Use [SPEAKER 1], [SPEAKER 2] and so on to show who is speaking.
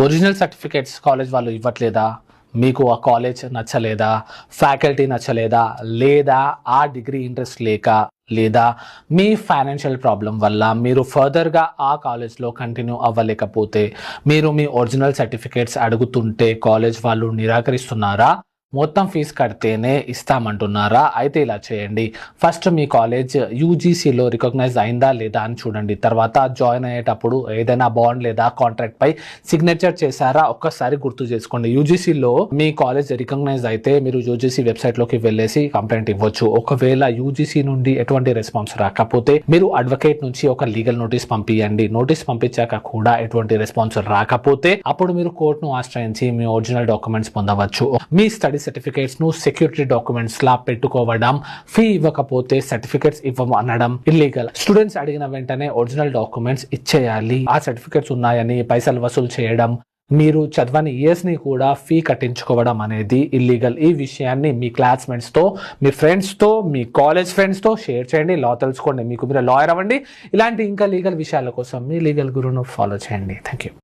[SPEAKER 1] Original certificates college వాళ్ళు ఇవ్వట్లేదా? మీకు ఆ కాలేజ్ నచ్చలేదా? ఫ్యాకల్టీ నచ్చలేదా? లేదా ఆ డిగ్రీ ఇంట్రెస్ట్ లేక, లేదా మీ ఫైనాన్షియల్ ప్రాబ్లం వల్ల మీరు ఫర్దర్గా ఆ కాలేజ్లో కంటిన్యూ అవ్వలేకపోతే మీరు మీ ఒరిజినల్ సర్టిఫికేట్స్ అడుగుతుంటే కాలేజ్ వాళ్ళు నిరాకరిస్తున్నారా? మొత్తం ఫీజు కడితేనే ఇస్తామంటున్నారా? అయితే ఇలా చేయండి. ఫస్ట్ మీ కాలేజ్ యూజీసీలో రికగ్నైజ్ అయిందా లేదా అని చూడండి. తర్వాత జాయిన్ అయ్యేటప్పుడు ఏదైనా బాండ్ లేదా కాంట్రాక్ట్ పై సిగ్నేచర్ చేశారా ఒక్కసారి గుర్తు చేసుకోండి. యూజీసీలో మీ కాలేజ్ రికగ్నైజ్ అయితే మీరు యూజీసీ వెబ్సైట్లోకి వెళ్ళేసి కంప్లైంట్ ఇవ్వచ్చు. ఒకవేళ యూజీసీ నుండి ఎటువంటి రెస్పాన్స్ రాకపోతే మీరు అడ్వకేట్ నుంచి ఒక లీగల్ నోటీస్ పంపించండి. నోటీస్ పంపించాక కూడా ఎటువంటి రెస్పాన్స్ రాకపోతే అప్పుడు మీరు కోర్టును ఆశ్రయించి మీ ఒరిజినల్ డాక్యుమెంట్స్ పొందవచ్చు. మీ స్టడీ సర్టిఫికేట్స్ ను సెక్యూరిటీ డాక్యుమెంట్స్ లా పెట్టుకోవడం, ఫీ ఇవ్వకపోతే సర్టిఫికేట్స్ ఇవ్వమనడం ఇల్లీగల్. స్టూడెంట్స్ అడిగిన వెంటనే ఒరిజినల్ డాక్యుమెంట్స్ ఇచ్చేయాలి. ఆ సర్టిఫికేట్స్ ఉన్నాయని పైసలు వసూలు చేయడం, మీరు చదవని ఇయర్స్ ని కూడా ఫీ కట్టించుకోవడం అనేది ఇల్లీగల్. ఈ విషయాన్ని మీ క్లాస్మేట్స్ తో, మీ ఫ్రెండ్స్ తో, మీ కాలేజ్ ఫ్రెండ్స్ తో షేర్ చేయండి. లా తెలుసుకోండి, మీకు మీరు లాయర్ అవ్వండి. ఇలాంటి ఇంకా లీగల్ విషయాల కోసం మీ లీగల్ గురువును ఫాలో చేయండి. Thank you.